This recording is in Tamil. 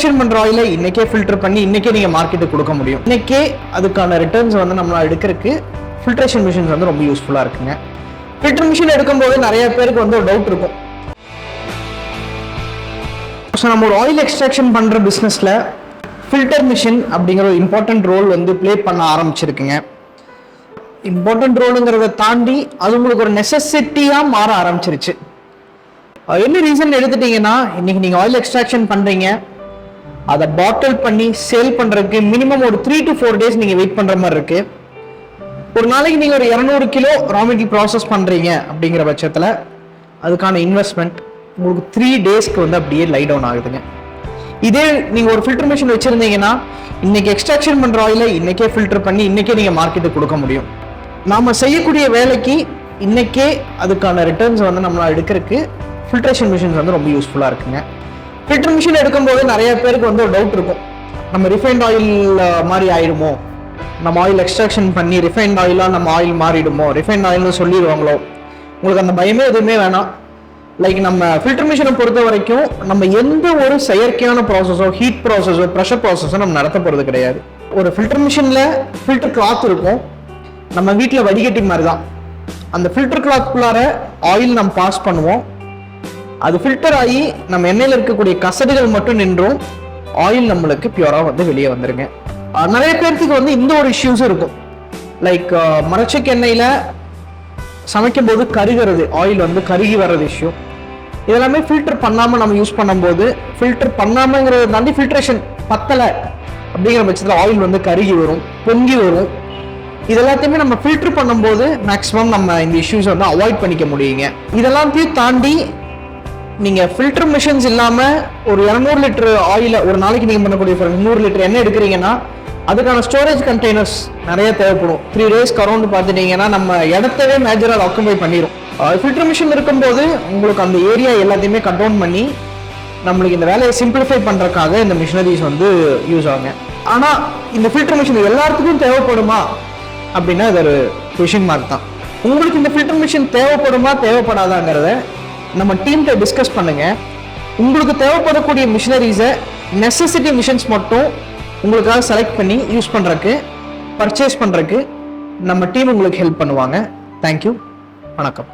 எக்ஸ்ட்ராக்ஷன் பண்ற ஆயிலை இன்னைக்கே ஃபில்டர் பண்ணி இன்னைக்கே நீங்க மார்க்கெட்டுக்கு கொடுக்க முடியும். இன்னைக்கே அதுக்கான ரிட்டர்ன்ஸ் வந்து நம்மளால எடுக்கிறதுக்கு ஃபில்ட்ரேஷன் மிஷின்ஸ் வந்து ரொம்ப யூஸ்ஃபுல்லா இருக்குங்க. ஃபில்டர் மிஷின் எடுக்கும்போது நிறைய பேருக்கு வந்து ஒரு டவுட் இருக்கும். ஸோ நம்ம ஒரு ஆயில் எக்ஸ்ட்ராக்ஷன் பண்ற பிஸ்னஸ்ல ஃபில்டர் மிஷின் அப்படிங்கிற ஒரு இம்பார்ட்டன்ட் ரோல் வந்து பிளே பண்ண ஆரம்பிச்சிருக்குங்க. இம்பார்ட்டன்ட் ரோலுங்கிறத தாண்டி அது உங்களுக்கு ஒரு நெசசிட்டியா மாற ஆரம்பிச்சிருச்சு. என்ன ரீசன் எடுத்துட்டீங்கன்னா, இன்னைக்கு நீங்க ஆயில் எக்ஸ்ட்ராக்ஷன் பண்றீங்க, அதை பாட்டில் பண்ணி சேல் பண்றதுக்கு மினிமம் ஒரு 3 to 4 days நீங்க வெயிட் பண்ற மாதிரி இருக்கு. ஒரு நாளைக்கு நீங்க ஒரு 200 கிலோ ரா மெட்டீரியல் ப்ராசஸ் பண்றீங்க அப்படிங்கிற பட்சத்துல அதுக்கான இன்வெஸ்ட்மெண்ட் உங்களுக்கு 3 daysக்கு வந்து அப்படியே லை டவுன் ஆகுதுங்க. இதே நீங்க ஒரு ஃபில்டர் மிஷின் வச்சிருந்தீங்கன்னா, இன்னைக்கு எக்ஸ்ட்ராக்ஷன் பண்ற ஆயிலை இன்னைக்கே ஃபில்டர் பண்ணி இன்னைக்கே நீங்க மார்க்கெட்டுக்கு கொடுக்க முடியும். நாம செய்யக்கூடிய வேலைக்கு இன்னைக்கே அதுக்கான ரிட்டர்ன்ஸ் வந்து நம்மளால எடுக்கிறதுக்கு ஃபில்ட்ரேஷன் மிஷின்ஸ் வந்து ரொம்ப யூஸ்ஃபுல்லா இருக்குங்க. ஃபில்டர் மிஷின் எடுக்கும்போது நிறைய பேருக்கு வந்து ஒரு டவுட் இருக்கும். நம்ம ரிஃபைண்ட் ஆயில் மாதிரி ஆயிடுமோ, நம்ம ஆயில் எக்ஸ்ட்ராக்ஷன் பண்ணி ரிஃபைண்ட் ஆயிலா நம்ம ஆயில் மாறிடுமோ, ரிஃபைண்ட் ஆயில்னு சொல்லிடுவாங்களோ. உங்களுக்கு அந்த பயமே எதுவுமே வேணாம். லைக் நம்ம ஃபில்டர் மிஷினை பொறுத்த வரைக்கும் நம்ம எந்த ஒரு செயற்கையான ப்ராசஸோ, ஹீட் ப்ராசஸோ, ப்ரெஷர் ப்ராசஸோ நம்ம நடத்த போறது கிடையாது. ஒரு ஃபில்டர் மிஷின்ல ஃபில்டர் கிளாத் இருக்கும், நம்ம வீட்டில் வடிகட்டி மாதிரி தான். அந்த ஃபில்டர் கிளாத்குள்ளார ஆயில் நம்ம பாஸ் பண்ணுவோம், அது ஃபில்டர் ஆகி நம்ம எண்ணெயில் இருக்கக்கூடிய கசடுகள் மட்டும் நின்றும் ஆயில் நம்மளுக்கு பியூரா வந்து வெளியே வந்துருங்க. நிறைய பேர்த்துக்கு வந்து இந்த ஒரு இஷ்யூஸும் இருக்கும். லைக் மரச்செக்கு எண்ணெயில சமைக்கும் போது கருகிறது, ஆயில் வந்து கருகி வர்றது இஷ்யூ. இதெல்லாமே ஃபில்டர் பண்ணாம நம்ம யூஸ் பண்ணும்போது, ஃபில்டர் பண்ணாமங்கிறத தாண்டி ஃபில்ட்ரேஷன் பத்தலை அப்படிங்கிற பட்சத்தில் ஆயில் வந்து கருகி வரும், பொங்கி வரும். இதெல்லாத்தையுமே நம்ம ஃபில்டர் பண்ணும்போது மேக்ஸிமம் நம்ம இந்த இஷ்யூஸ் வந்து அவாய்ட் பண்ணிக்க முடியுங்க. இதெல்லாத்தையும் தாண்டி நீங்க ஃபில்டர் மிஷின்ஸ் இல்லாம ஒரு 200 லிட்டர் ஆயில ஒரு நாளைக்கு நீங்க பண்ணக்கூடிய 100 லிட்டர் எண்ணெய் எடுக்கிறீங்கன்னா அதுக்கான ஸ்டோரேஜ் கண்டெய்னர்ஸ் நிறைய தேவைப்படும். 3 daysக்கு அரௌண்ட் பார்த்துட்டீங்கன்னா நம்ம இடத்தவே மேஜராக ஆக்குபை பண்ணிடும். ஃபில்டர் மிஷின் இருக்கும்போது உங்களுக்கு அந்த ஏரியா எல்லாத்தையுமே கட் டவுன் பண்ணி நம்மளுக்கு இந்த வேலையை சிம்பிளிஃபை பண்றதுக்காக இந்த மிஷினரிஸ் வந்து யூஸ் ஆகுங்க. ஆனா இந்த ஃபில்டர் மிஷின் எல்லாத்துக்கும் தேவைப்படுமா அப்படின்னா இது ஒரு கொஷின் மார்க் தான். உங்களுக்கு இந்த ஃபில்டர் மிஷின் தேவைப்படுமா தேவைப்படாதாங்கிறத நம்ம டீம்கிட்ட டிஸ்கஸ் பண்ணுங்க. உங்களுக்கு தேவைப்படக்கூடிய மிஷினரிஸை நெசசிட்டி மிஷின்ஸ் மட்டும் உங்களுக்காக செலக்ட் பண்ணி யூஸ் பண்றதுக்கு, பர்ச்சேஸ் பண்றதுக்கு நம்ம டீம் உங்களுக்கு ஹெல்ப் பண்ணுவாங்க. தேங்க்யூ, வணக்கம்.